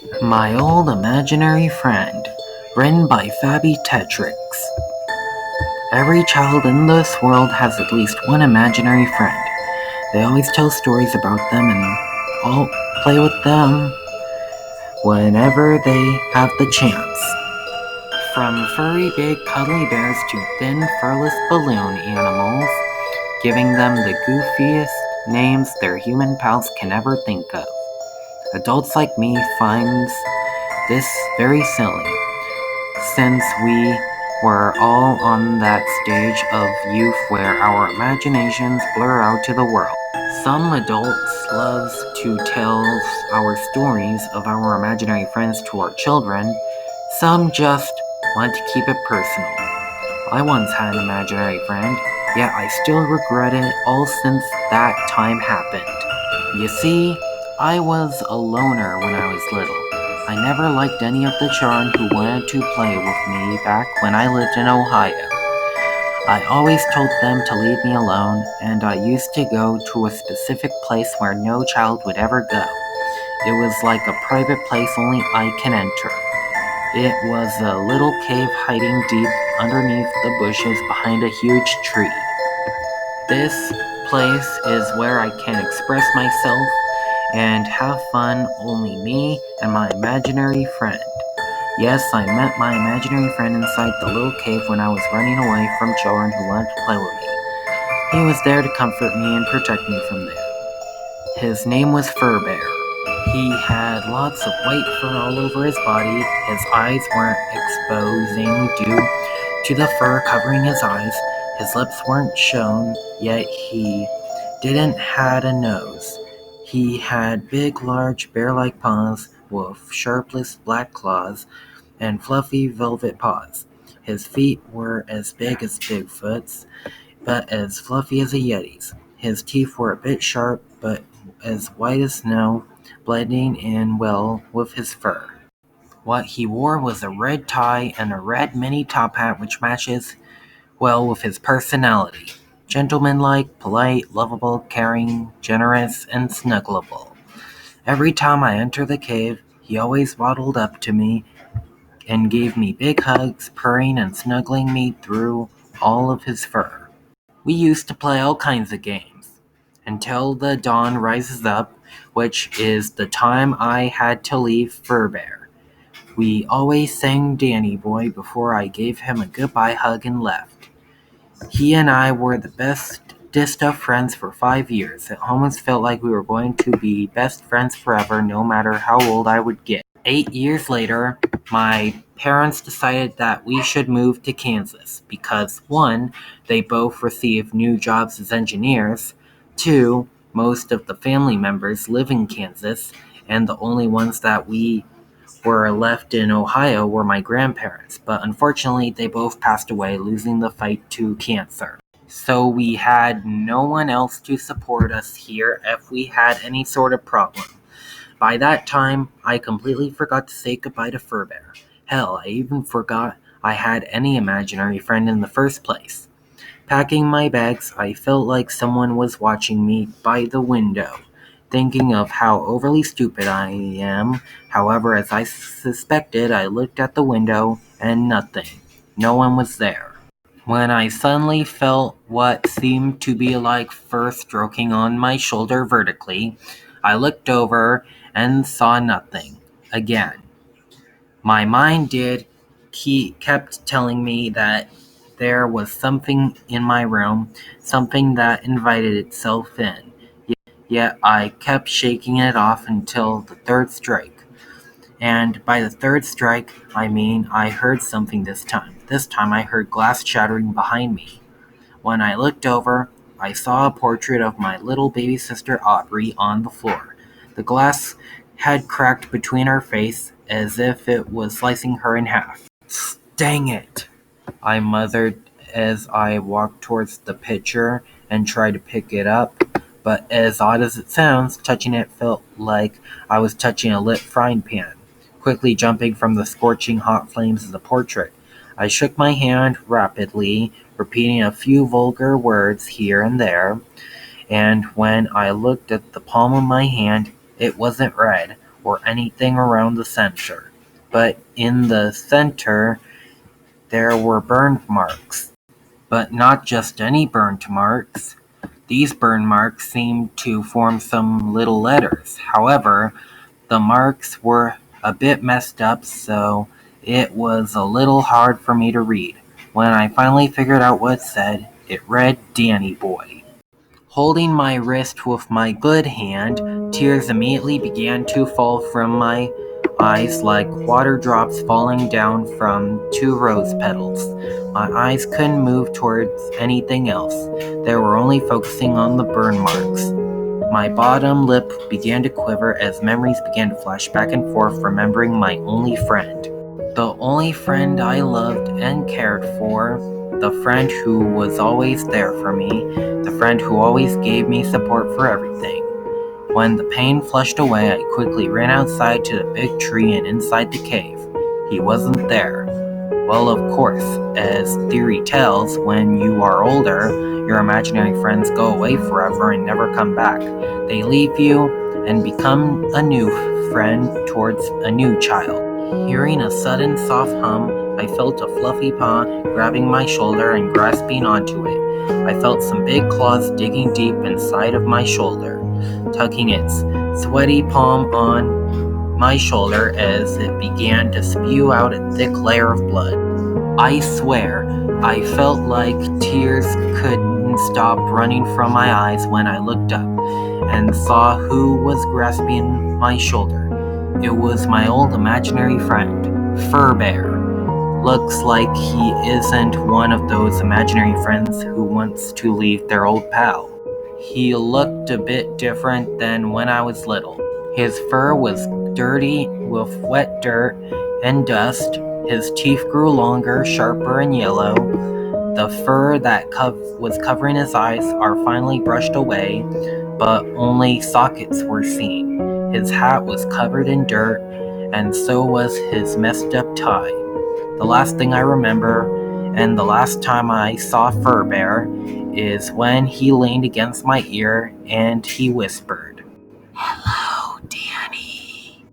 My Old Imaginary Friend, written by FabyTetrix. Every child in this world has at least one imaginary friend. They always tell stories about them and all play with them whenever they have the chance. From furry big cuddly bears to thin furless balloon animals, giving them the goofiest names their human pals can ever think of. Adults like me finds this very silly, since we were all on that stage of youth where our imaginations blur out to the world. Some adults loves to tell our stories of our imaginary friends to our children. Some just want to keep it personal. I once had an imaginary friend, yet I still regret it all since that time happened. You see, I was a loner when I was little. I never liked any of the children who wanted to play with me back when I lived in Ohio. I always told them to leave me alone, and I used to go to a specific place where no child would ever go. It was like a private place only I can enter. It was a little cave hiding deep underneath the bushes behind a huge tree. This place is where I can express myself and have fun, only me and my imaginary friend. Yes, I met my imaginary friend inside the little cave when I was running away from children who wanted to play with me. He was there to comfort me and protect me from them. His name was Furbear. He had lots of white fur all over his body. His eyes weren't exposing due to the fur covering his eyes. His lips weren't shown, yet he didn't had a nose. He had big, large, bear-like paws with sharpless black claws and fluffy velvet paws. His feet were as big as Bigfoot's, but as fluffy as a Yeti's. His teeth were a bit sharp, but as white as snow, blending in well with his fur. What he wore was a red tie and a red mini top hat which matches well with his personality. Gentlemanlike, polite, lovable, caring, generous, and snuggleable. Every time I enter the cave, he always waddled up to me and gave me big hugs, purring and snuggling me through all of his fur. We used to play all kinds of games, until the dawn rises up, which is the time I had to leave Furbear. We always sang Danny Boy before I gave him a goodbye hug and left. He and I were the bestest of friends for 5 years. It almost felt like we were going to be best friends forever, no matter how old I would get. 8 years later, my parents decided that we should move to Kansas because 1, they both received new jobs as engineers, 2, most of the family members live in Kansas, and the only ones that we were left in Ohio were my grandparents, but unfortunately they both passed away, losing the fight to cancer. So we had no one else to support us here if we had any sort of problem. By that time, I completely forgot to say goodbye to Furbear. Hell, I even forgot I had any imaginary friend in the first place. Packing my bags, I felt like someone was watching me by the window, thinking of how overly stupid I am. However, as I suspected, I looked at the window and nothing. No one was there. When I suddenly felt what seemed to be like fur stroking on my shoulder vertically, I looked over and saw nothing. Again. My mind kept telling me that there was something in my room, something that invited itself in. Yet I kept shaking it off until the third strike. And by the third strike, I mean I heard something this time. This time I heard glass shattering behind me. When I looked over, I saw a portrait of my little baby sister Aubrey on the floor. The glass had cracked between her face as if it was slicing her in half. Dang it, I muttered as I walked towards the picture and tried to pick it up. But as odd as it sounds, touching it felt like I was touching a lit frying pan, quickly jumping from the scorching hot flames of the portrait. I shook my hand rapidly, repeating a few vulgar words here and there, and when I looked at the palm of my hand, it wasn't red. or anything around the center. But in the center, there were burn marks. But not just any burnt marks. These burn marks seemed to form some little letters. However, the marks were a bit messed up, so it was a little hard for me to read. When I finally figured out what it said, it read Danny Boy. Holding my wrist with my good hand, tears immediately began to fall from my eyes like water drops falling down from two rose petals. My eyes couldn't move towards anything else. They were only focusing on the burn marks. My bottom lip began to quiver as memories began to flash back and forth, remembering my only friend. The only friend I loved and cared for, the friend who was always there for me, the friend who always gave me support for everything. When the pain flushed away, I quickly ran outside to the big tree and inside the cave. He wasn't there. Well, of course, as theory tells, when you are older, your imaginary friends go away forever and never come back. They leave you and become a new friend towards a new child. Hearing a sudden soft hum, I felt a fluffy paw grabbing my shoulder and grasping onto it. I felt some big claws digging deep inside of my shoulder, tugging its sweaty palm on my shoulder as it began to spew out a thick layer of blood. I swear, I felt like tears couldn't stop running from my eyes when I looked up and saw who was grasping my shoulder. It was my old imaginary friend, Fur Bear. Looks like he isn't one of those imaginary friends who wants to leave their old pal. He looked a bit different than when I was little. His fur was dirty with wet dirt and dust. His teeth grew longer, sharper, and yellow. The fur that was covering his eyes are finally brushed away, but only sockets were seen. His hat was covered in dirt, and so was his messed up tie. The last thing I remember, and the last time I saw Fur Bear, is when he leaned against my ear and he whispered, "Hello, Danny."